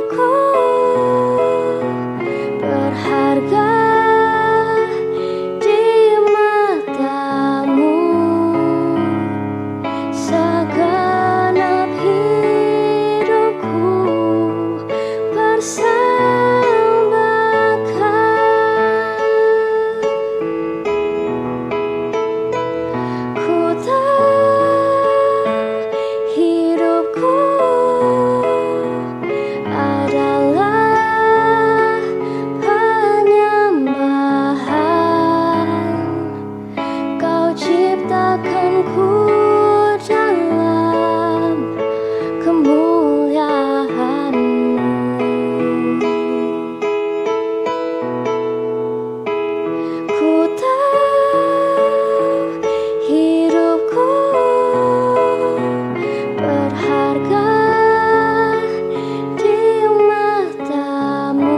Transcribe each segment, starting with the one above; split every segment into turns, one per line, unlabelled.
hidupku berharga di matamu, segenap hidupku persembahkan. Ku tahu hidupku adalah penyembahan. Kau ciptakanku dalam kemuliaan-Mu. Ku tahu hidupku berharga di matamu,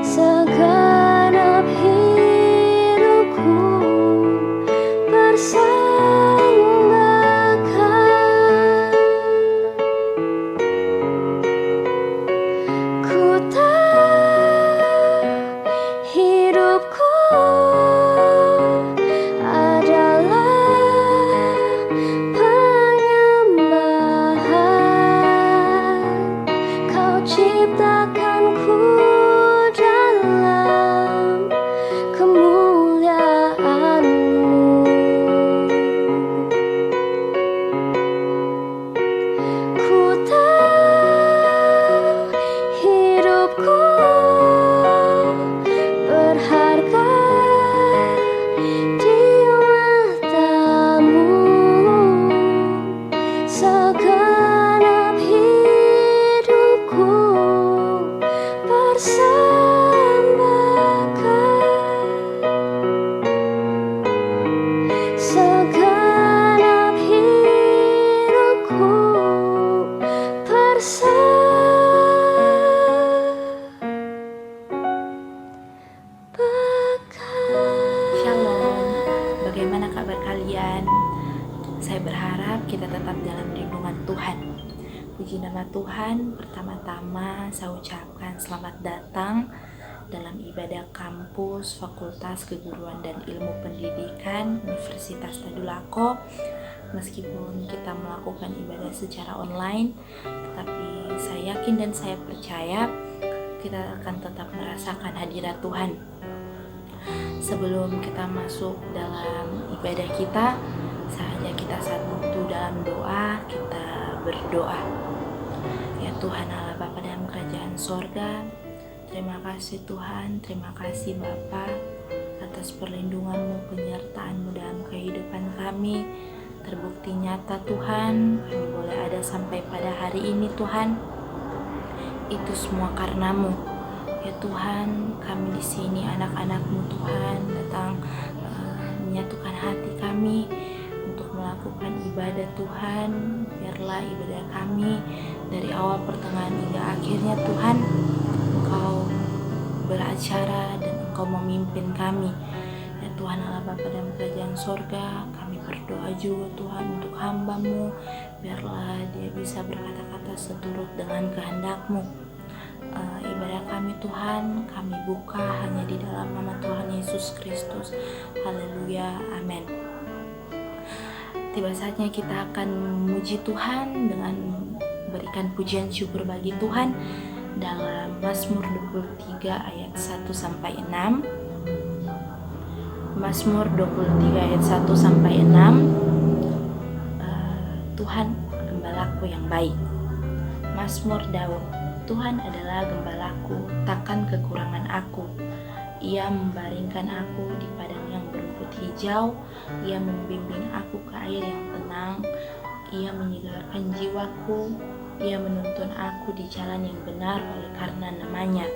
segenap hidupku persembahkan. Ku tahu hidupku adalah penyembahan. Kau ciptakanku dalam kemuliaan-Mu. Ku tahu hidupku berharga di matamu, segenap hidupku persembahkan. Segenap hidupku persembahkan.
Shalom, bagaimana kabar kalian? Saya berharap kita tetap dalam lindungan Tuhan. Puji nama Tuhan. Pertama-tama saya ucapkan selamat datang dalam ibadah kampus Fakultas Keguruan dan Ilmu Pendidikan Universitas Tadulako. Meskipun kita melakukan ibadah secara online, tetapi saya yakin dan saya percaya kita akan tetap merasakan hadirat Tuhan. Sebelum kita masuk dalam ibadah kita, saatnya kita satu dalam doa. Kita berdoa. Ya Tuhan Allah Bapa dalam kerajaan sorga, terima kasih Tuhan, terima kasih Bapa atas perlindungan-Mu, penyertaan-Mu dalam kehidupan kami. Terbukti nyata Tuhan, kami boleh ada sampai pada hari ini Tuhan. Itu semua karena-Mu. Ya Tuhan, kami di sini anak-anak-Mu Tuhan datang menyatukan hati kami untuk melakukan ibadah Tuhan. Biarlah ibadah kami dari awal pertengahan hingga akhirnya Tuhan, Engkau beracara dan Engkau memimpin kami. Ya Tuhan Allah Bapa dalam kerajaan sorga, kami berdoa juga Tuhan untuk hamba-Mu, biarlah dia bisa berkata-kata seturut dengan kehendak-Mu. Ibadah kami Tuhan, kami buka hanya di dalam nama Tuhan Yesus Kristus. Haleluya, amin. Tiba saatnya kita akan memuji Tuhan dengan berikan pujian syukur bagi Tuhan dalam Mazmur 23 ayat 1-6. Mazmur 23 ayat 1-6. Tuhan gembalaku yang baik. Mazmur Daud. Tuhan adalah gembalaku, takkan kekurangan aku. Ia membaringkan aku di padang yang berumput hijau. Ia membimbing aku ke air yang tenang. Ia menyegarkan jiwaku. Ia menuntun aku di jalan yang benar oleh karena namanya.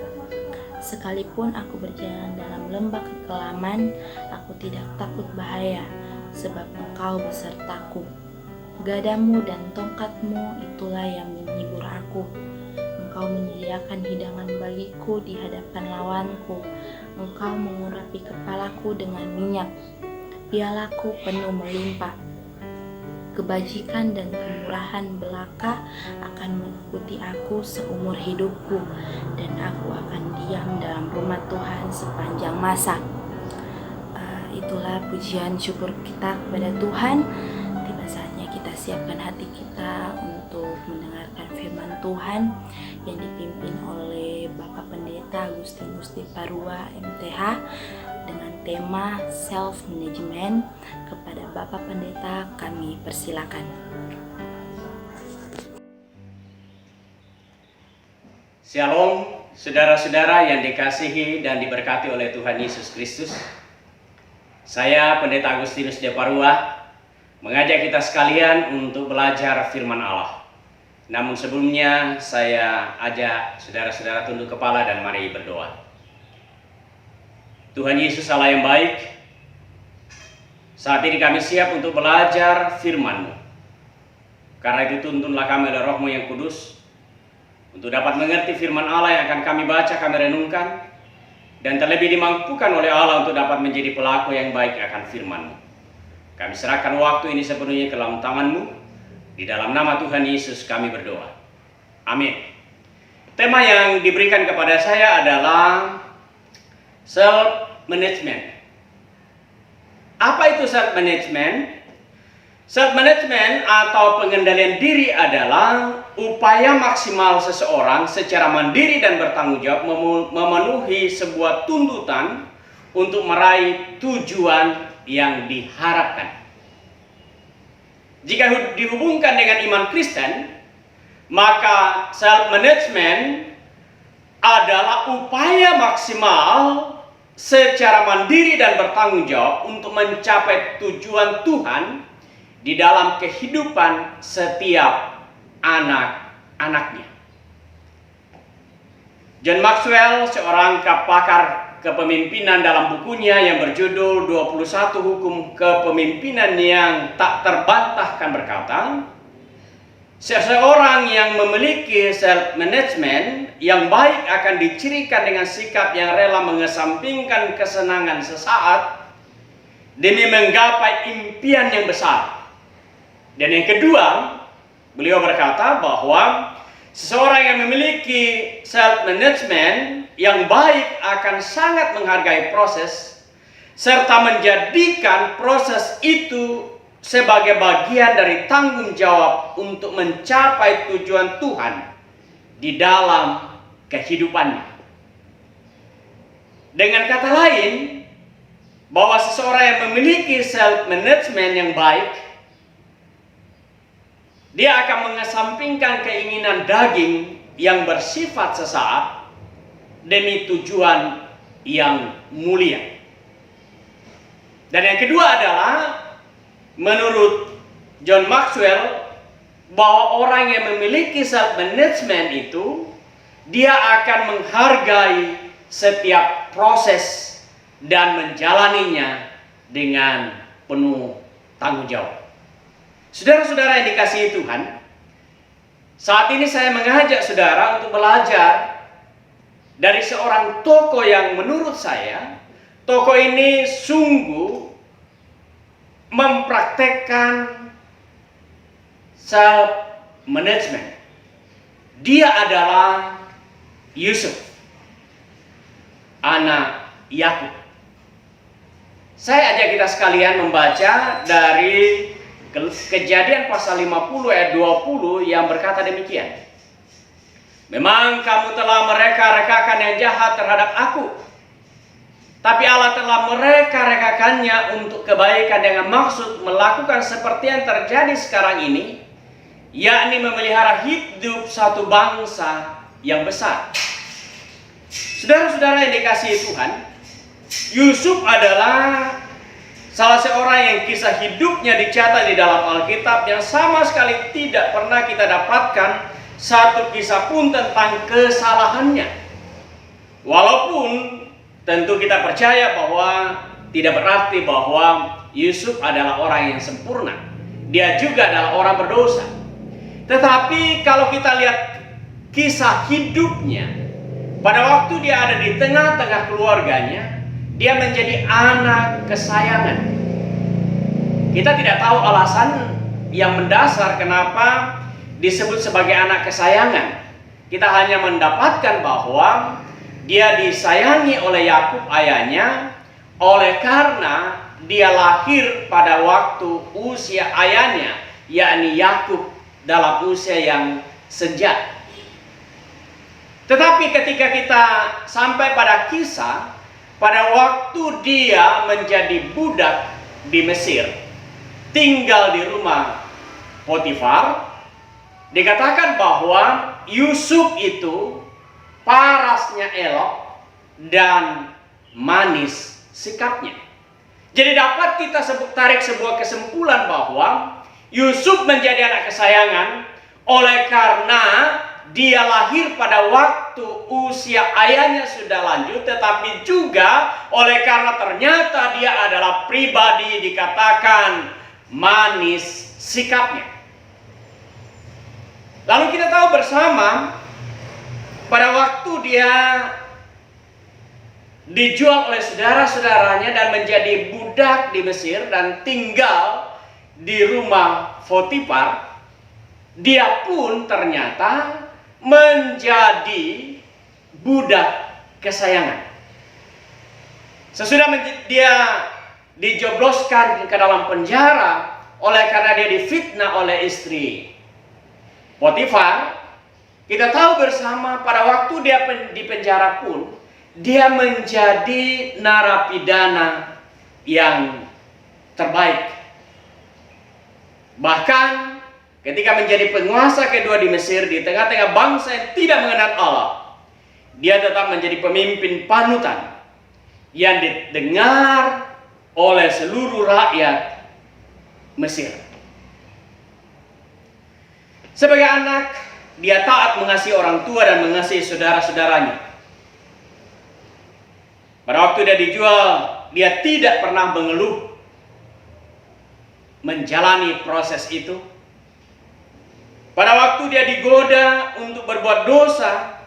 Sekalipun aku berjalan dalam lembah kekelaman, aku tidak takut bahaya, sebab Engkau besertaku. Gadamu dan tongkatmu itulah yang menghibur aku. Engkau menyediakan hidangan bagiku di hadapan lawanku. Engkau mengurapi kepalaku dengan minyak. Pialaku penuh melimpah. kebajikan dan kemurahan belaka akan mengikuti aku seumur hidupku, dan aku akan diam dalam rumah Tuhan sepanjang masa. Itulah pujian syukur kita kepada Tuhan. Tiba saatnya kita siapkan hati kita untuk mendengarkan firman Tuhan yang dipimpin oleh Bapak Pendeta Agustin Gusti Parua MTH dengan tema Self Management. Kepada Bapak Pendeta kami persilakan.
Shalom, saudara-saudara yang dikasihi dan diberkati oleh Tuhan Yesus Kristus. Saya Pendeta Agustinus de Parua mengajak kita sekalian untuk belajar firman Allah. Namun sebelumnya saya ajak saudara-saudara tunduk kepala dan mari berdoa. Tuhan Yesus Allah yang baik, saat ini kami siap untuk belajar firman-Mu. Karena itu tuntunlah kami oleh Roh-Mu yang kudus untuk dapat mengerti firman Allah yang akan kami baca, kami renungkan, dan terlebih dimampukan oleh Allah untuk dapat menjadi pelaku yang baik akan firman-Mu. Kami serahkan waktu ini sepenuhnya ke dalam tangan-Mu. Di dalam nama Tuhan Yesus kami berdoa. Amin. Tema yang diberikan kepada saya adalah self-management. Apa itu self-management? Self-management atau pengendalian diri adalah upaya maksimal seseorang secara mandiri dan bertanggung jawab memenuhi sebuah tuntutan untuk meraih tujuan yang diharapkan. Jika dihubungkan dengan iman Kristen, maka self-management adalah upaya maksimal secara mandiri dan bertanggung jawab untuk mencapai tujuan Tuhan di dalam kehidupan setiap anak-anaknya. John Maxwell, seorang pakar kepemimpinan, dalam bukunya yang berjudul 21 Hukum Kepemimpinan yang Tak Terbantahkan berkata, seseorang yang memiliki self-management yang baik akan dicirikan dengan sikap yang rela mengesampingkan kesenangan sesaat demi menggapai impian yang besar. Dan yang kedua, beliau berkata bahwa seseorang yang memiliki self-management yang baik akan sangat menghargai proses serta menjadikan proses itu sebagai bagian dari tanggung jawab untuk mencapai tujuan Tuhan di dalam kehidupannya. Dengan kata lain, bahwa seseorang yang memiliki self-management yang baik, dia akan mengesampingkan keinginan daging yang bersifat sesaat demi tujuan yang mulia. Dan yang kedua adalah, menurut John Maxwell, bahwa orang yang memiliki self-management itu, dia akan menghargai setiap proses dan menjalaninya dengan penuh tanggung jawab. Saudara-saudara yang dikasihi Tuhan, saat ini saya mengajak saudara untuk belajar dari seorang tokoh yang menurut saya, tokoh ini sungguh mempraktekkan self-management. Dia adalah Yusuf, anak Yakub. Saya ajak kita sekalian membaca dari Kejadian pasal 50 ayat 20 yang berkata demikian. Memang kamu telah mereka-rekakan yang jahat terhadap aku, tapi Allah telah mereka-rekakannya untuk kebaikan dengan maksud melakukan seperti yang terjadi sekarang ini, yakni memelihara hidup satu bangsa yang besar. Saudara-saudara yang dikasihi Tuhan, Yusuf adalah salah seorang yang kisah hidupnya dicatat di dalam Alkitab yang sama sekali tidak pernah kita dapatkan satu kisah pun tentang kesalahannya. Walaupun tentu kita percaya bahwa tidak berarti bahwa Yusuf adalah orang yang sempurna. Dia juga adalah orang berdosa. Tetapi kalau kita lihat kisah hidupnya, pada waktu dia ada di tengah-tengah keluarganya, dia menjadi anak kesayangan. Kita tidak tahu alasan yang mendasar kenapa disebut sebagai anak kesayangan. Kita hanya mendapatkan bahwa dia disayangi oleh Yakub ayahnya oleh karena dia lahir pada waktu usia ayahnya, yakni Yakub dalam usia yang senja. Tetapi ketika kita sampai pada kisah, pada waktu dia menjadi budak di Mesir, tinggal di rumah Potifar, dikatakan bahwa Yusuf itu parasnya elok dan manis sikapnya. Jadi dapat kita tarik sebuah kesimpulan bahwa Yusuf menjadi anak kesayangan oleh karena dia lahir pada waktu usia ayahnya sudah lanjut, tetapi juga oleh karena ternyata dia adalah pribadi dikatakan manis sikapnya. Lalu kita tahu bersama pada waktu dia dijual oleh saudara-saudaranya dan menjadi budak di Mesir dan tinggal di rumah Potifar, dia pun ternyata menjadi budak kesayangan. Sesudah dia dijobloskan ke dalam penjara oleh karena dia difitnah oleh istri Potifar, kita tahu bersama pada waktu dia di penjara pun dia menjadi narapidana yang terbaik. Bahkan ketika menjadi penguasa kedua di Mesir di tengah-tengah bangsa yang tidak mengenal Allah, dia tetap menjadi pemimpin panutan yang didengar oleh seluruh rakyat Mesir. Sebagai anak, dia taat mengasihi orang tua dan mengasihi saudara-saudaranya. Pada waktu dia dijual, dia tidak pernah mengeluh menjalani proses itu. Pada waktu dia digoda untuk berbuat dosa,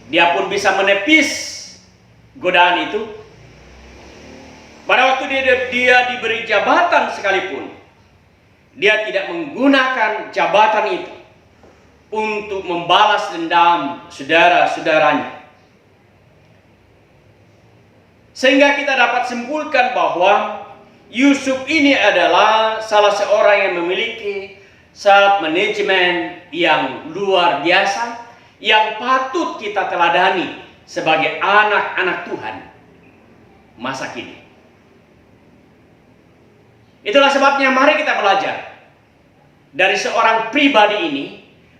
dia pun bisa menepis godaan itu. Pada waktu dia diberi jabatan sekalipun, dia tidak menggunakan jabatan itu untuk membalas dendam saudara-saudaranya. Sehingga kita dapat simpulkan bahwa Yusuf ini adalah salah seorang yang memiliki self management yang luar biasa, yang patut kita teladani sebagai anak-anak Tuhan masa kini. Itulah sebabnya mari kita belajar dari seorang pribadi ini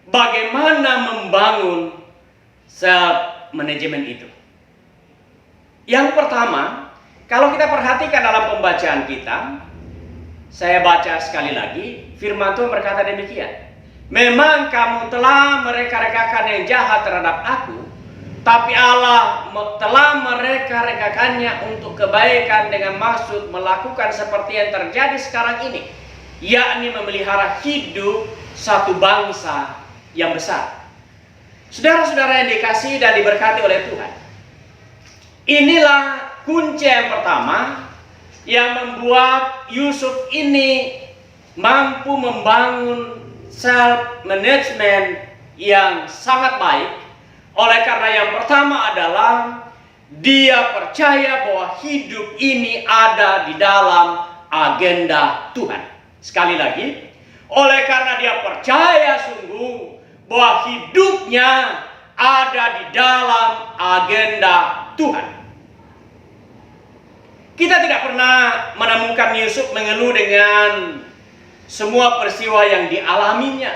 bagaimana membangun self management itu. Yang pertama, kalau kita perhatikan dalam pembacaan kita, saya baca sekali lagi, firman Tuhan berkata demikian. Memang kamu telah mereka-rekakan yang jahat terhadap aku, tapi Allah telah mereka-rekakannya untuk kebaikan dengan maksud melakukan seperti yang terjadi sekarang ini, yakni memelihara hidup satu bangsa yang besar. Saudara-saudara yang dikasihi dan diberkati oleh Tuhan, inilah kunci yang pertama yang membuat Yusuf ini mampu membangun self management yang sangat baik. Oleh karena yang pertama adalah dia percaya bahwa hidup ini ada di dalam agenda Tuhan. Sekali lagi, oleh karena dia percaya sungguh bahwa hidupnya ada di dalam agenda Tuhan. Kita tidak pernah menemukan Yusuf mengeluh dengan semua peristiwa yang dialaminya.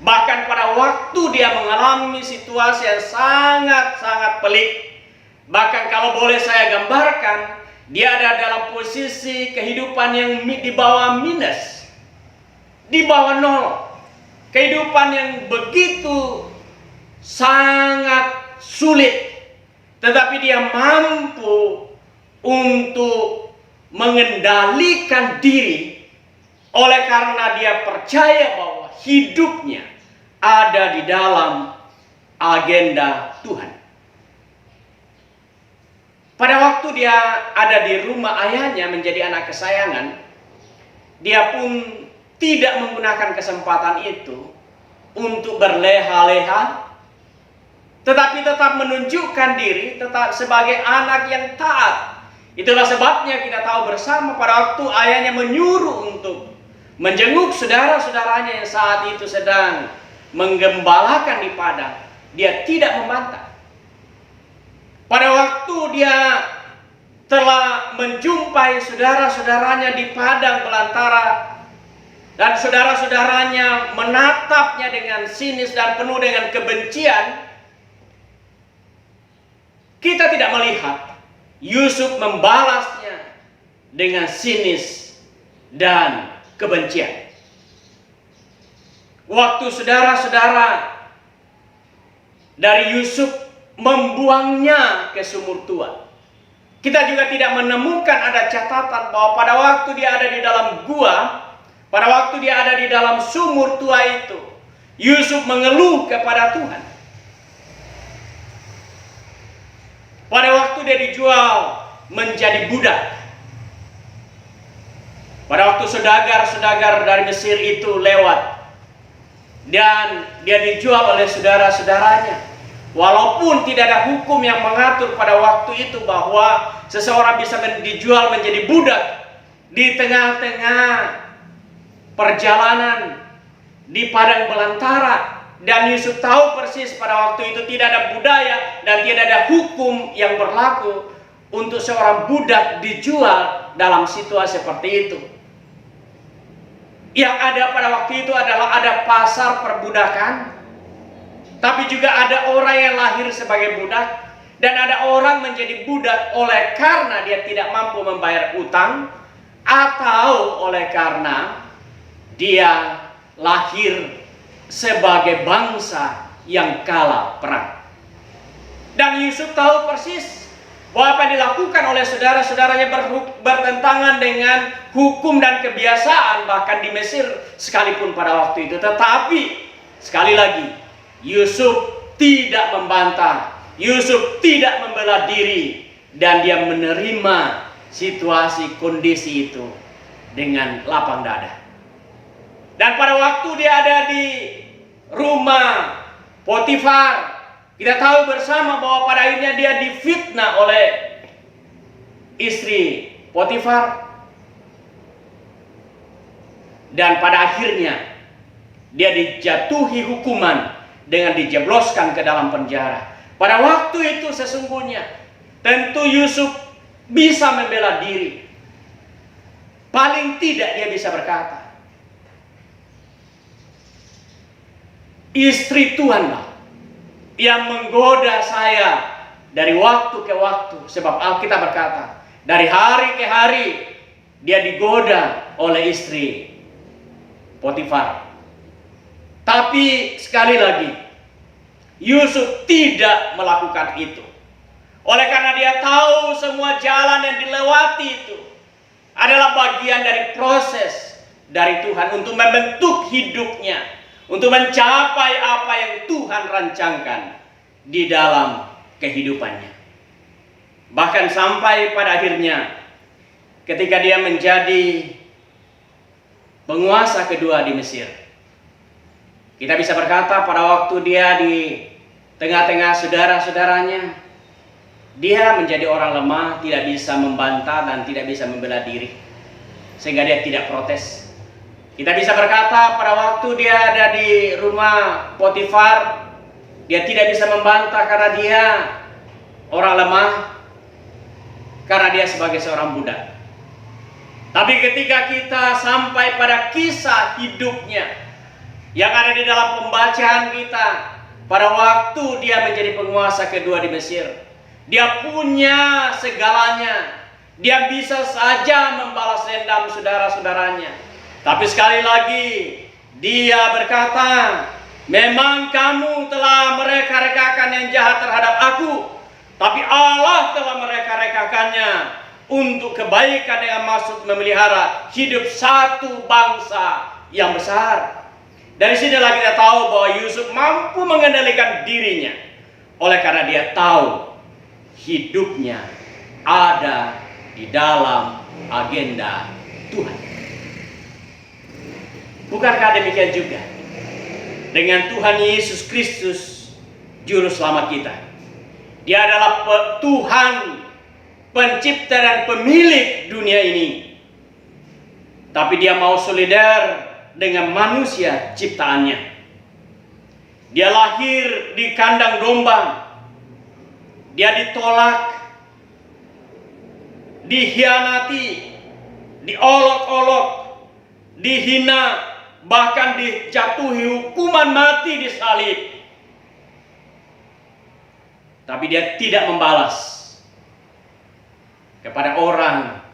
Bahkan pada waktu dia mengalami situasi yang sangat-sangat pelik, bahkan kalau boleh saya gambarkan, dia ada dalam posisi kehidupan yang di bawah minus, di bawah nol. Kehidupan yang begitu sangat sulit, tetapi dia mampu untuk mengendalikan diri oleh karena dia percaya bahwa hidupnya ada di dalam agenda Tuhan. Pada waktu dia ada di rumah ayahnya menjadi anak kesayangan, dia pun tidak menggunakan kesempatan itu untuk berleha-leha, tetapi tetap menunjukkan diri tetap sebagai anak yang taat. Itulah sebabnya kita tahu bersama pada waktu ayahnya menyuruh untuk menjenguk saudara-saudaranya yang saat itu sedang menggembalakan di padang, dia tidak membantah. Pada waktu dia telah menjumpai saudara-saudaranya di padang belantara dan saudara-saudaranya menatapnya dengan sinis dan penuh dengan kebencian, kita tidak melihat Yusuf membalasnya dengan sinis dan kebencian. Waktu saudara-saudara dari Yusuf membuangnya ke sumur tua, kita juga tidak menemukan ada catatan bahwa pada waktu dia ada di dalam gua, pada waktu dia ada di dalam sumur tua itu, Yusuf mengeluh kepada Tuhan. Pada waktu dia dijual menjadi budak, pada waktu saudagar-saudagar dari Mesir itu lewat dan dia dijual oleh saudara-saudaranya, walaupun tidak ada hukum yang mengatur pada waktu itu bahwa seseorang bisa dijual menjadi budak di tengah-tengah perjalanan di padang belantara. Dan Yusuf tahu persis pada waktu itu tidak ada budaya dan tidak ada hukum yang berlaku untuk seorang budak dijual dalam situasi seperti itu. Yang ada pada waktu itu adalah ada pasar perbudakan, tapi juga ada orang yang lahir sebagai budak, dan ada orang menjadi budak oleh karena dia tidak mampu membayar utang, atau oleh karena dia lahir sebagai bangsa yang kalah perang. Dan Yusuf tahu persis bahwa apa yang dilakukan oleh saudara-saudaranya bertentangan dengan hukum dan kebiasaan bahkan di Mesir sekalipun pada waktu itu. Tetapi sekali lagi, Yusuf tidak membantah, Yusuf tidak membela diri, dan dia menerima situasi kondisi itu dengan lapang dada. Dan pada waktu dia ada di rumah Potifar, kita tahu bersama bahwa pada akhirnya dia difitnah oleh istri Potifar, dan pada akhirnya dia dijatuhi hukuman dengan dijebloskan ke dalam penjara. Pada waktu itu sesungguhnya tentu Yusuf bisa membela diri. Paling tidak dia bisa berkata, istri Tuhanlah yang menggoda saya dari waktu ke waktu. Sebab Alkitab berkata, dari hari ke hari dia digoda oleh istri Potifar. Tapi sekali lagi, Yusuf tidak melakukan itu. Oleh karena dia tahu semua jalan yang dilewati itu adalah bagian dari proses dari Tuhan untuk membentuk hidupnya, untuk mencapai apa yang Tuhan rancangkan di dalam kehidupannya. Bahkan sampai pada akhirnya ketika dia menjadi penguasa kedua di Mesir, kita bisa berkata pada waktu dia di tengah-tengah saudara-saudaranya, dia menjadi orang lemah, tidak bisa membantah dan tidak bisa membela diri, sehingga dia tidak protes. Kita bisa berkata pada waktu dia ada di rumah Potifar, dia tidak bisa membantah karena dia orang lemah, karena dia sebagai seorang budak. Tapi ketika kita sampai pada kisah hidupnya yang ada di dalam pembacaan kita, pada waktu dia menjadi penguasa kedua di Mesir, dia punya segalanya, dia bisa saja membalas dendam saudara-saudaranya. Tapi sekali lagi dia berkata, memang kamu telah mereka-rekakan yang jahat terhadap aku, tapi Allah telah mereka-rekakannya untuk kebaikan dengan maksud memelihara hidup satu bangsa yang besar. Dari sinilah kita tahu bahwa Yusuf mampu mengendalikan dirinya, oleh karena dia tahu hidupnya ada di dalam agenda Tuhan. Bukankah demikian juga dengan Tuhan Yesus Kristus, Juru Selamat kita? Dia adalah Tuhan, pencipta dan pemilik dunia ini. Tapi dia mau solidar dengan manusia ciptaannya. Dia lahir di kandang domba. Dia ditolak, dihianati, diolok-olok, dihina, bahkan dijatuhi hukuman mati di salib. Tapi dia tidak membalas kepada orang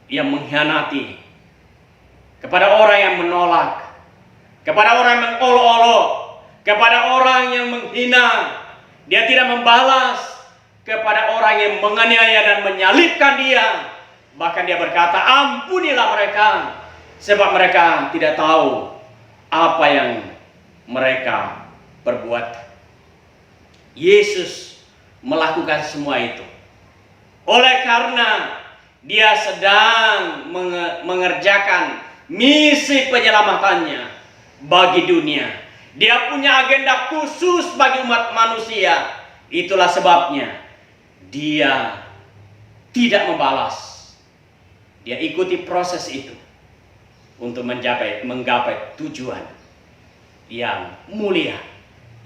yang mengkhianati, kepada orang yang menolak, kepada orang yang mengolok-olok, kepada orang yang menghina. Dia tidak membalas kepada orang yang menganiaya dan menyalibkan dia. Bahkan dia berkata, ampunilah mereka, sebab mereka tidak tahu apa yang mereka perbuat. Yesus melakukan semua itu. Oleh karena dia sedang mengerjakan misi penyelamatannya bagi dunia. Dia punya agenda khusus bagi umat manusia. Itulah sebabnya dia tidak membalas. Dia ikuti proses itu untuk menggapai tujuan yang mulia,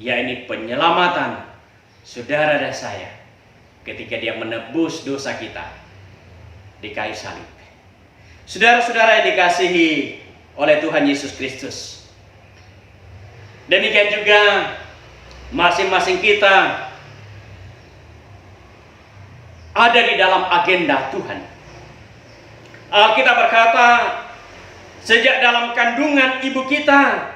yaitu penyelamatan saudara dan saya ketika dia menebus dosa kita di kayu salib. Saudara-saudara yang dikasihi oleh Tuhan Yesus Kristus, demikian juga masing-masing kita ada di dalam agenda Tuhan. Alkitab berkata, sejak dalam kandungan ibu kita,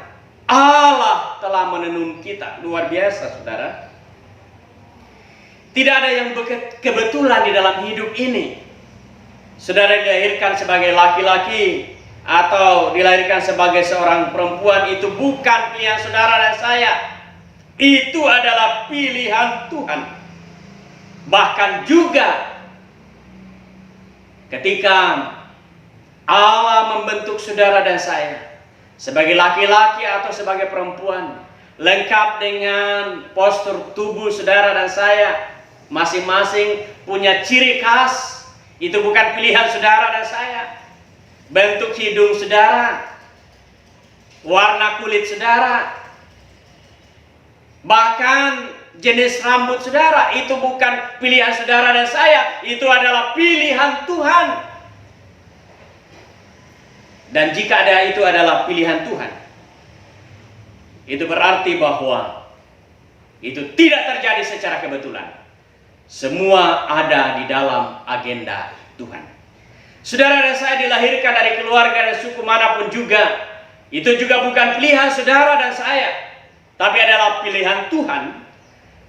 Allah telah menenun kita. Luar biasa, saudara. Tidak ada yang kebetulan di dalam hidup ini. Saudara dilahirkan sebagai laki-laki atau dilahirkan sebagai seorang perempuan, itu bukan pilihan saudara dan saya. Itu adalah pilihan Tuhan. Bahkan juga ketika Allah membentuk saudara dan saya sebagai laki-laki atau sebagai perempuan, lengkap dengan postur tubuh saudara dan saya, masing-masing punya ciri khas. Itu bukan pilihan saudara dan saya. Bentuk hidung saudara, warna kulit saudara, bahkan jenis rambut saudara, itu bukan pilihan saudara dan saya. Itu adalah pilihan Tuhan. Dan jika itu adalah pilihan Tuhan, itu berarti bahwa itu tidak terjadi secara kebetulan. Semua ada di dalam agenda Tuhan. Saudara dan saya dilahirkan dari keluarga dan suku manapun juga, itu juga bukan pilihan saudara dan saya, tapi adalah pilihan Tuhan.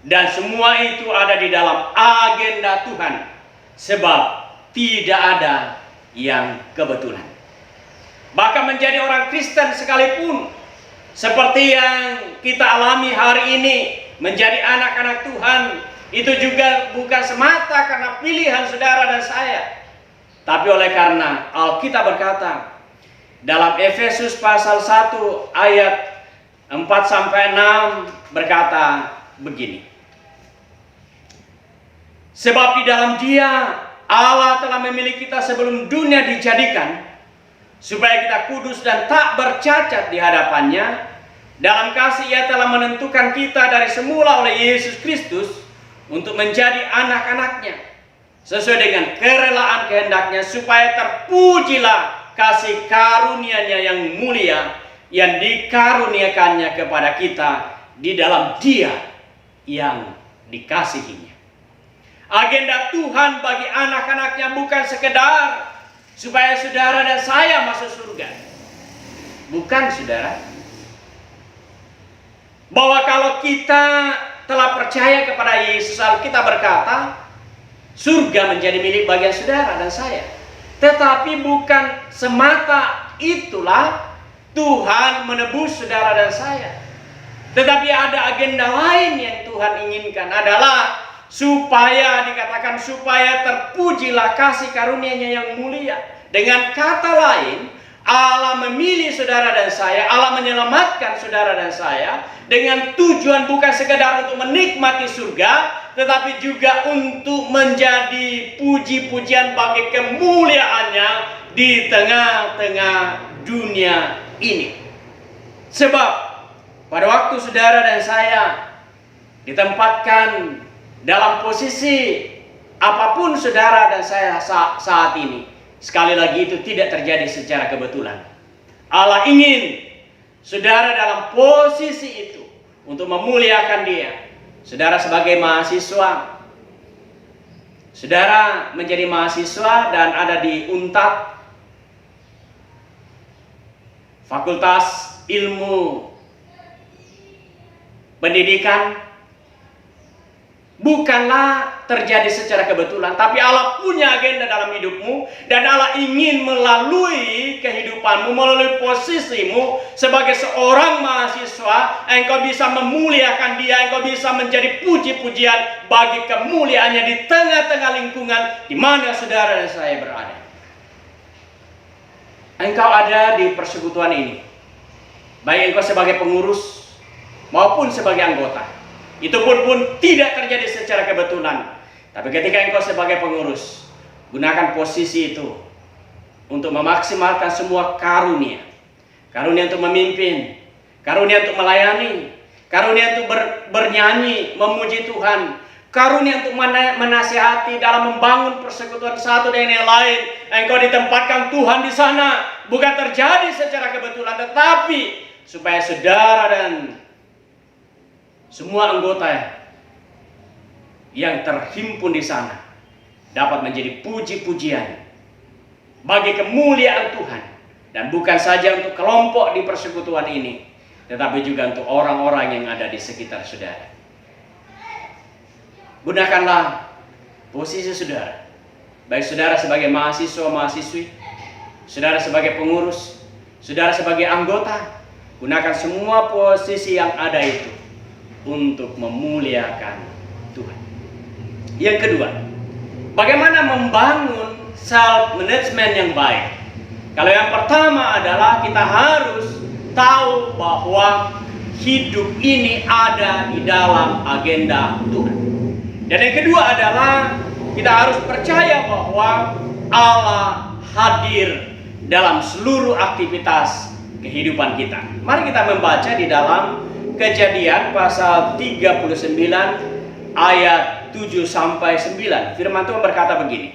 Dan semua itu ada di dalam agenda Tuhan. Sebab tidak ada yang kebetulan. Bahkan menjadi orang Kristen sekalipun, seperti yang kita alami hari ini, menjadi anak-anak Tuhan, itu juga bukan semata karena pilihan saudara dan saya, tapi oleh karena Alkitab berkata dalam Efesus pasal 1 ayat 4-6 berkata begini. Sebab di dalam Dia Allah telah memilih kita sebelum dunia dijadikan, supaya kita kudus dan tak bercacat di hadapannya. Dalam kasih Ia telah menentukan kita dari semula oleh Yesus Kristus untuk menjadi anak-anaknya, sesuai dengan kerelaan kehendaknya, supaya terpujilah kasih karunia-Nya yang mulia yang dikaruniakannya kepada kita di dalam Dia yang dikasihinya. Agenda Tuhan bagi anak-anaknya bukan sekedar supaya saudara dan saya masuk surga. Bukan, saudara. Bahwa kalau kita telah percaya kepada Yesus, kita berkata surga menjadi milik bagian saudara dan saya. Tetapi bukan semata itulah Tuhan menebus saudara dan saya. Tetapi ada agenda lain yang Tuhan inginkan, adalah supaya dikatakan supaya terpujilah kasih karunia-Nya yang mulia. Dengan kata lain, Allah memilih saudara dan saya, Allah menyelamatkan saudara dan saya dengan tujuan bukan sekedar untuk menikmati surga, tetapi juga untuk menjadi puji-pujian bagi kemuliaannya di tengah-tengah dunia ini. Sebab pada waktu saudara dan saya ditempatkan dalam posisi apapun saudara dan saya saat ini, sekali lagi itu tidak terjadi secara kebetulan. Allah ingin saudara dalam posisi itu untuk memuliakan Dia. Saudara sebagai mahasiswa, saudara menjadi mahasiswa dan ada di UNTAD, Fakultas Ilmu Pendidikan, bukanlah terjadi secara kebetulan, tapi Allah punya agenda dalam hidupmu, dan Allah ingin melalui kehidupanmu, melalui posisimu sebagai seorang mahasiswa, engkau bisa memuliakan Dia, engkau bisa menjadi puji-pujian bagi kemuliaannya di tengah-tengah lingkungan di mana saudara dan saya berada. Engkau ada di persekutuan ini, baik engkau sebagai pengurus maupun sebagai anggota. Itu pun tidak terjadi secara kebetulan. Tapi ketika engkau sebagai pengurus, gunakan posisi itu untuk memaksimalkan semua karunia. Karunia untuk memimpin, karunia untuk melayani, karunia untuk bernyanyi, memuji Tuhan, karunia untuk menasihati dalam membangun persekutuan satu dengan yang lain. Engkau ditempatkan Tuhan di sana, bukan terjadi secara kebetulan, tetapi supaya saudara dan semua anggota yang terhimpun di sana dapat menjadi puji-pujian bagi kemuliaan Tuhan, dan bukan saja untuk kelompok di persekutuan ini, tetapi juga untuk orang-orang yang ada di sekitar saudara. Gunakanlah posisi saudara, baik saudara sebagai mahasiswa-mahasiswi, saudara sebagai pengurus, saudara sebagai anggota. Gunakan semua posisi yang ada itu untuk memuliakan Tuhan. Yang kedua, bagaimana membangun self management yang baik? Kalau yang pertama adalah kita harus tahu bahwa hidup ini ada di dalam agenda Tuhan. Dan yang kedua adalah kita harus percaya bahwa Allah hadir dalam seluruh aktivitas kehidupan kita. Mari kita membaca di dalam Kejadian pasal 39 ayat 7 sampai 9. Firman Tuhan berkata begini.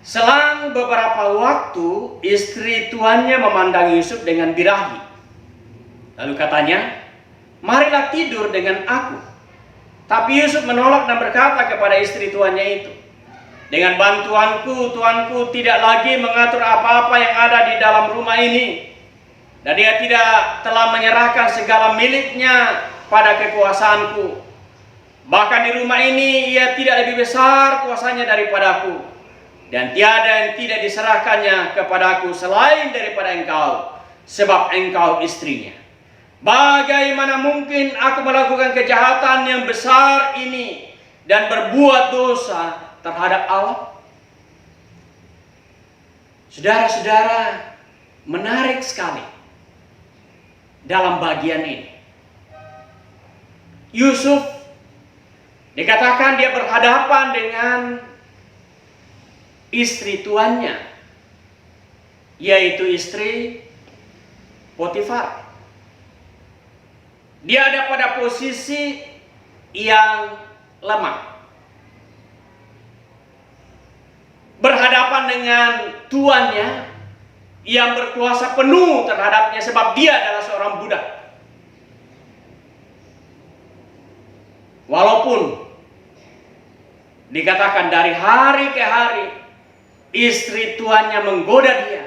Selang beberapa waktu, istri tuannya memandang Yusuf dengan birahi. Lalu katanya, "Marilah tidur dengan aku." Tapi Yusuf menolak dan berkata kepada istri tuannya itu, "Dengan bantuanku, tuanku tidak lagi mengatur apa-apa yang ada di dalam rumah ini. Dan dia tidak telah menyerahkan segala miliknya pada kekuasaanku. Bahkan di rumah ini ia tidak lebih besar kuasanya daripadaku. Dan tiada yang tidak diserahkannya kepadaku selain daripada engkau, sebab engkau istrinya. Bagaimana mungkin aku melakukan kejahatan yang besar ini dan berbuat dosa terhadap Allah?" Saudara-saudara, menarik sekali dalam bagian ini. Yusuf dikatakan dia berhadapan dengan istri tuannya, yaitu istri Potifar. Dia ada pada posisi yang lemah, berhadapan dengan tuannya yang berkuasa penuh terhadapnya, sebab dia adalah seorang budak. Walaupun dikatakan dari hari ke hari istri tuannya menggoda dia,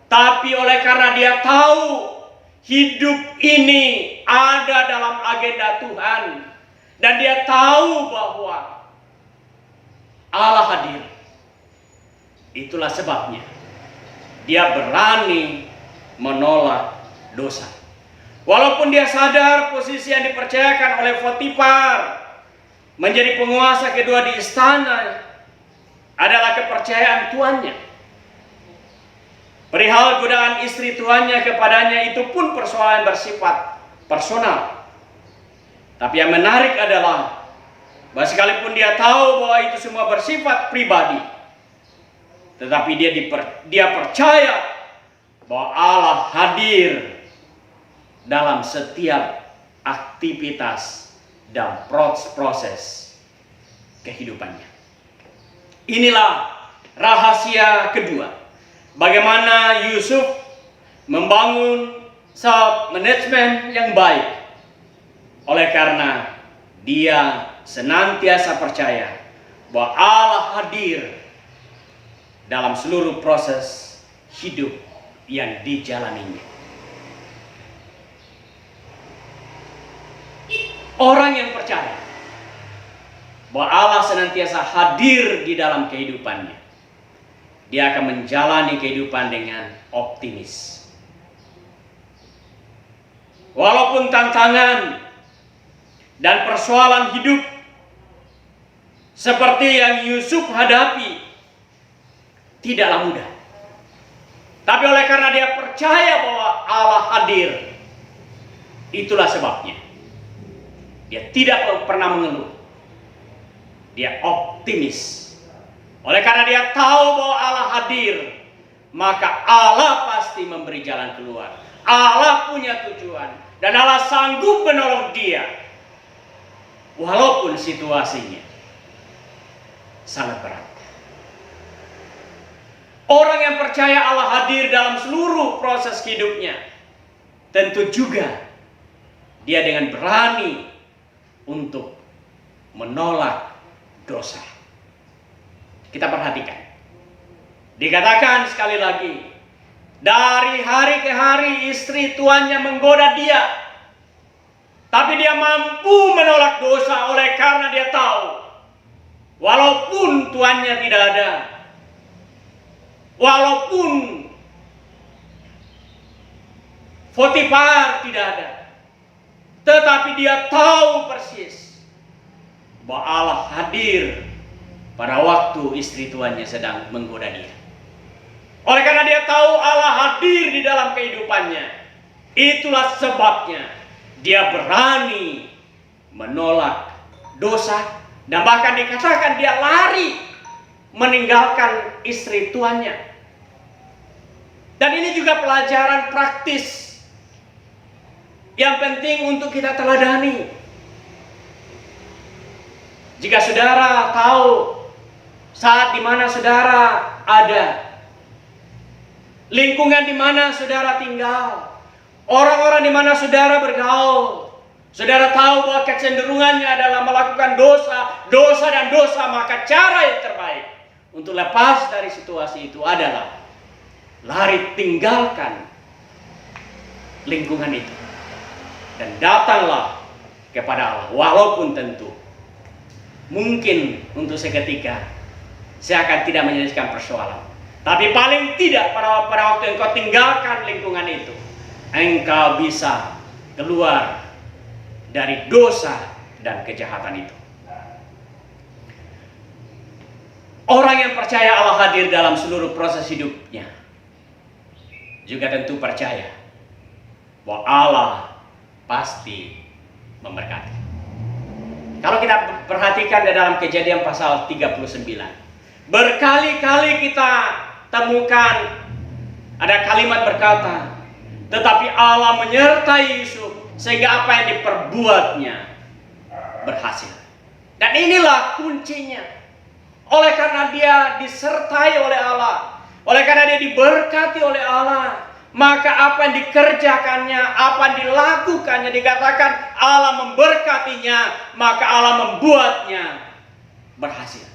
tapi oleh karena dia tahu hidup ini ada dalam agenda Tuhan, dan dia tahu bahwa Allah hadir, itulah sebabnya dia berani menolak dosa. Walaupun dia sadar posisi yang dipercayakan oleh Potifar menjadi penguasa kedua di istana adalah kepercayaan tuannya. Perihal godaan istri tuannya kepadanya itu pun persoalan bersifat personal. Tapi yang menarik adalah bahwa sekalipun dia tahu bahwa itu semua bersifat pribadi, tetapi dia percaya bahwa Allah hadir dalam setiap aktivitas dan proses kehidupannya. Inilah rahasia kedua, bagaimana Yusuf membangun self-management yang baik. Oleh karena dia senantiasa percaya bahwa Allah hadir dalam seluruh proses hidup yang dijalaninya. Orang yang percaya bahwa Allah senantiasa hadir di dalam kehidupannya, dia akan menjalani kehidupan dengan optimis. Walaupun tantangan dan persoalan hidup seperti yang Yusuf hadapi tidaklah mudah, tapi oleh karena dia percaya bahwa Allah hadir, itulah sebabnya dia tidak pernah mengeluh. Dia optimis. Oleh karena dia tahu bahwa Allah hadir, maka Allah pasti memberi jalan keluar. Allah punya tujuan dan Allah sanggup menolong dia walaupun situasinya sangat berat. Orang yang percaya Allah hadir dalam seluruh proses hidupnya, tentu juga dia dengan berani untuk menolak dosa. Kita perhatikan. Dikatakan sekali lagi, dari hari ke hari istri tuannya menggoda dia, tapi dia mampu menolak dosa oleh karena dia tahu, walaupun tuannya tidak ada, walaupun Potifar tidak ada, tetapi dia tahu persis bahwa Allah hadir pada waktu istri tuannya sedang menggoda dia. Oleh karena dia tahu Allah hadir di dalam kehidupannya, itulah sebabnya dia berani menolak dosa, dan bahkan dikatakan dia lari meninggalkan istri tuannya. Dan ini juga pelajaran praktis yang penting untuk kita teladani. Jika saudara tahu saat di mana saudara ada, lingkungan di mana saudara tinggal, orang-orang di mana saudara bergaul, saudara tahu bahwa kecenderungannya adalah melakukan dosa dan dosa, maka cara yang terbaik untuk lepas dari situasi itu adalah lari, tinggalkan lingkungan itu dan datanglah kepada Allah. Walaupun tentu mungkin untuk seketika saya akan tidak menyelesaikan persoalan, tapi paling tidak pada waktu engkau tinggalkan lingkungan itu, engkau bisa keluar dari dosa dan kejahatan itu. Orang yang percaya Allah hadir dalam seluruh proses hidupnya juga tentu percaya bahwa Allah pasti memberkati. Kalau kita perhatikan di dalam Kejadian pasal 39, berkali-kali kita temukan ada kalimat berkata, tetapi Allah menyertai Yusuf sehingga apa yang diperbuatnya berhasil. Dan inilah kuncinya. Oleh karena dia disertai oleh Allah, oleh karena dia diberkati oleh Allah, maka apa yang dikerjakannya, apa yang dilakukannya, dikatakan Allah memberkatinya, maka Allah membuatnya berhasil.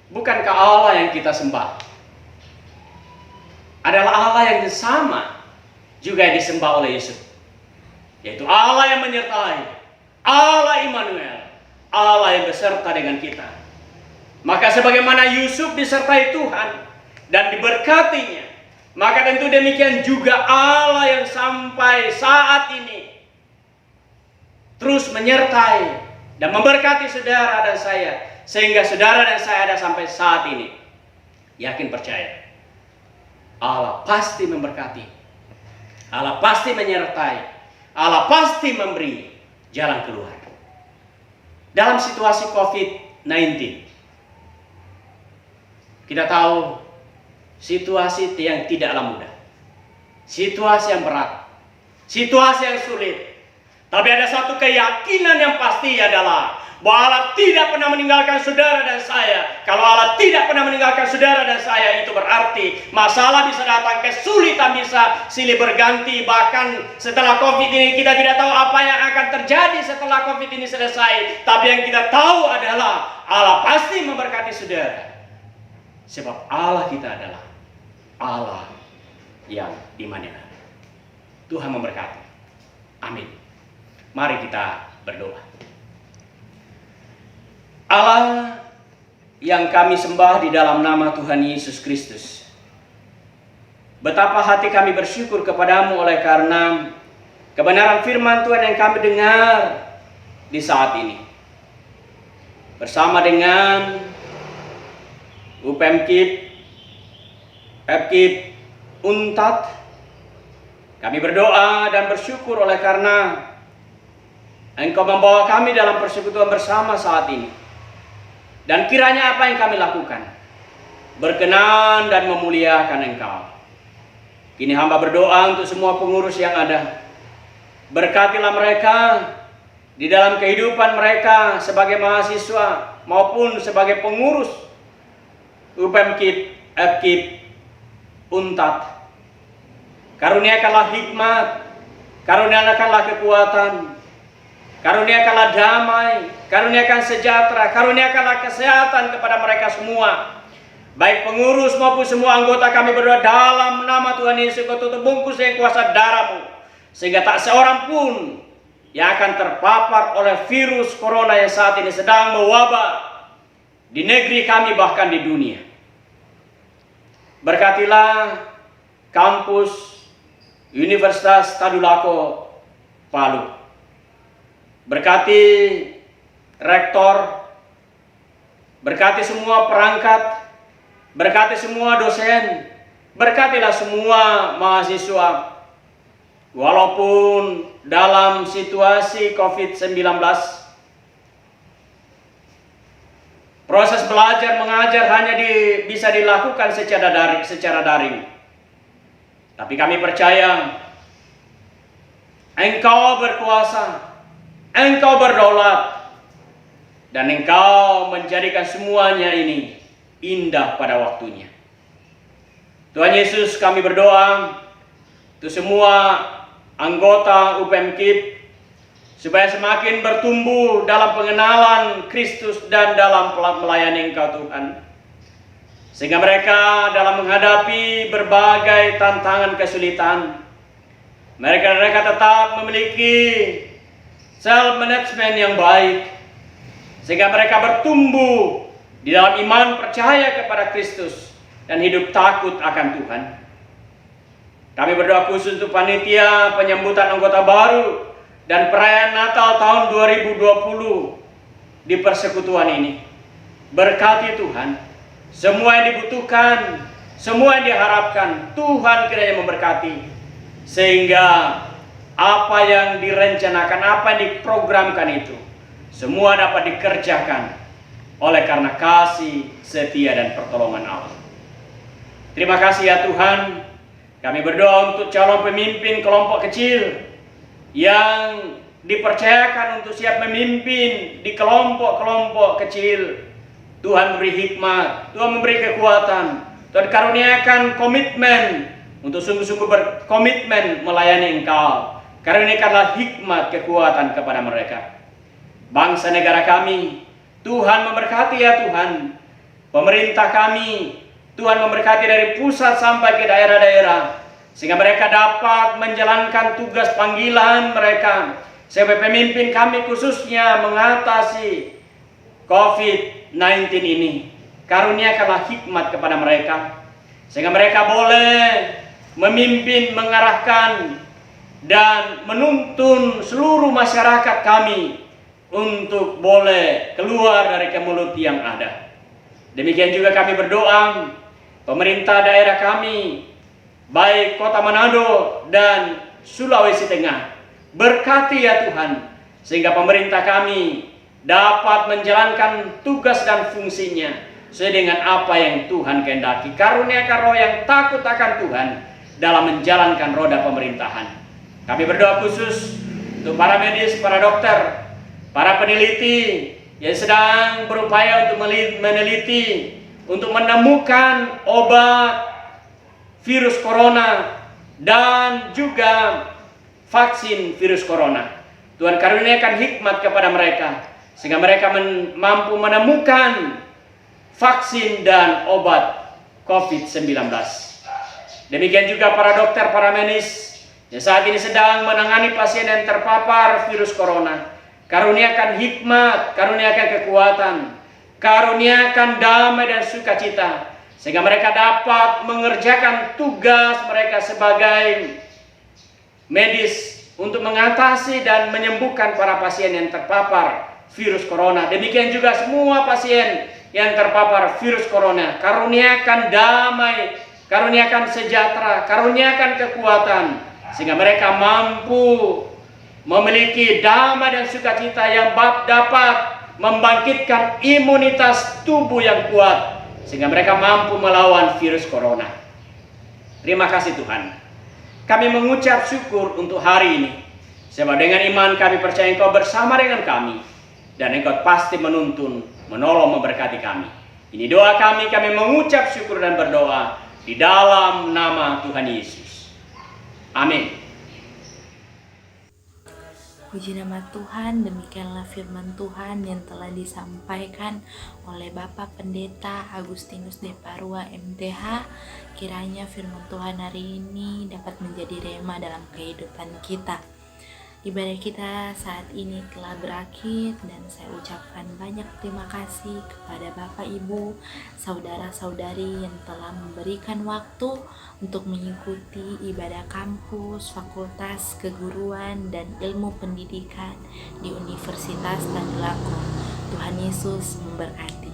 Bukankah Allah yang kita sembah adalah Allah yang sama juga yang disembah oleh Yusuf, yaitu Allah yang menyertai, Allah Immanuel, Allah yang beserta dengan kita. Maka sebagaimana Yusuf disertai Tuhan dan diberkatinya, maka tentu demikian juga Allah yang sampai saat ini terus menyertai dan memberkati saudara dan saya, sehingga saudara dan saya ada sampai saat ini. yakin percaya, Allah pasti memberkati, Allah pasti menyertai, Allah pasti memberi jalan keluar. Dalam situasi COVID-19, kita tahu situasi yang tidaklah mudah, situasi yang berat, situasi yang sulit. Tapi ada satu keyakinan yang pasti adalah bahwa Allah tidak pernah meninggalkan saudara dan saya. Kalau Allah tidak pernah meninggalkan saudara dan saya, itu berarti masalah bisa datang, kesulitan bisa silih berganti. Bahkan setelah COVID ini kita tidak tahu apa yang akan terjadi setelah COVID ini selesai. Tapi yang kita tahu adalah Allah pasti memberkati saudara. Sebab Allah kita adalah Allah yang Immanuel. Tuhan memberkati. Amin. Mari kita berdoa. Allah yang kami sembah di dalam nama Tuhan Yesus Kristus, betapa hati kami bersyukur kepadamu oleh karena kebenaran firman Tuhan yang kami dengar di saat ini. Bersama dengan UPMKIP, FKIP, UNTAD, kami berdoa dan bersyukur oleh karena Engkau membawa kami dalam persekutuan bersama saat ini. Dan kiranya apa yang kami lakukan berkenan dan memuliakan Engkau. Kini hamba berdoa untuk semua pengurus yang ada. Berkatilah mereka di dalam kehidupan mereka sebagai mahasiswa maupun sebagai pengurus UPMKIP, FKIP, UNTAD. Karuniakanlah hikmat, karuniakanlah kekuatan, karuniakanlah damai, karuniakan sejahtera, karuniakanlah kesehatan kepada mereka semua. Baik pengurus maupun semua anggota kami berdoa dalam nama Tuhan Yesus, Kau tutup bungkus dengan kuasa darah-Mu, sehingga tak seorang pun yang akan terpapar oleh virus corona yang saat ini sedang mewabah di negeri kami bahkan di dunia. Berkatilah kampus Universitas Tadulako Palu. Berkati rektor, berkati semua perangkat, berkati semua dosen, berkatilah semua mahasiswa. Walaupun dalam situasi COVID-19, proses belajar mengajar hanya bisa dilakukan secara daring. Tapi kami percaya Engkau berkuasa, Engkau berdaulat, dan Engkau menjadikan semuanya ini indah pada waktunya. Tuhan Yesus, kami berdoa untuk semua anggota UPMKIP supaya semakin bertumbuh dalam pengenalan Kristus dan dalam melayani Engkau Tuhan. Sehingga mereka dalam menghadapi berbagai tantangan kesulitan, mereka tetap memiliki self-management yang baik, sehingga mereka bertumbuh di dalam iman percaya kepada Kristus dan hidup takut akan Tuhan. Kami berdoa khusus untuk panitia penyambutan anggota baru dan perayaan Natal tahun 2020 di persekutuan ini. Berkati Tuhan, semua yang dibutuhkan, semua yang diharapkan, Tuhan kiranya memberkati, sehingga apa yang direncanakan, apa yang diprogramkan itu semua dapat dikerjakan oleh karena kasih, setia, dan pertolongan Allah. Terima kasih ya Tuhan. Kami berdoa untuk calon pemimpin kelompok kecil yang dipercayakan untuk siap memimpin di kelompok-kelompok kecil. Tuhan beri hikmat, Tuhan memberi kekuatan, Tuhan karuniakan komitmen untuk sungguh-sungguh berkomitmen melayani Engkau. Karuniakanlah hikmat, kekuatan kepada mereka. Bangsa negara kami, Tuhan memberkati ya Tuhan. Pemerintah kami, Tuhan memberkati dari pusat sampai ke daerah-daerah, sehingga mereka dapat menjalankan tugas panggilan mereka. Sebagai pemimpin kami khususnya mengatasi COVID-19 ini, karuniakanlah hikmat kepada mereka, sehingga mereka boleh memimpin, mengarahkan, dan menuntun seluruh masyarakat kami untuk boleh keluar dari kemelut yang ada. Demikian juga kami berdoa pemerintah daerah kami, baik Kota Manado dan Sulawesi Tengah. Berkati ya Tuhan, sehingga pemerintah kami dapat menjalankan tugas dan fungsinya sesuai dengan apa yang Tuhan kehendaki. Karuniakan roh yang takut akan Tuhan dalam menjalankan roda pemerintahan. Kami berdoa khusus untuk para medis, para dokter, para peneliti yang sedang berupaya untuk meneliti, untuk menemukan obat virus corona dan juga vaksin virus corona. Tuhan karuniakan hikmat kepada mereka, sehingga mereka mampu menemukan vaksin dan obat COVID-19. Demikian juga para dokter, para medis yang saat ini sedang menangani pasien yang terpapar virus corona. Karuniakan hikmat, karuniakan kekuatan, karuniakan damai dan sukacita, sehingga mereka dapat mengerjakan tugas mereka sebagai medis untuk mengatasi dan menyembuhkan para pasien yang terpapar virus corona. Demikian juga semua pasien yang terpapar virus corona. Karuniakan damai, karuniakan sejahtera, karuniakan kekuatan, sehingga mereka mampu memiliki damai dan sukacita yang dapat membangkitkan imunitas tubuh yang kuat, sehingga mereka mampu melawan virus corona. Terima kasih Tuhan. Kami mengucap syukur untuk hari ini, sebab dengan iman kami percaya Engkau bersama dengan kami, dan Engkau pasti menuntun, menolong, memberkati kami. Ini doa kami mengucap syukur dan berdoa di dalam nama Tuhan Yesus. Amin.
Puji nama Tuhan, demikianlah firman Tuhan yang telah disampaikan oleh Bapak Pendeta Agustinus Deparua MTH. Kiranya firman Tuhan hari ini dapat menjadi rema dalam kehidupan kita. Ibadah kita saat ini telah berakhir, dan saya ucapkan banyak terima kasih kepada Bapak, Ibu, saudara-saudari yang telah memberikan waktu untuk mengikuti ibadah kampus, fakultas keguruan, dan ilmu pendidikan di Universitas Tadulako. Tuhan Yesus memberkati.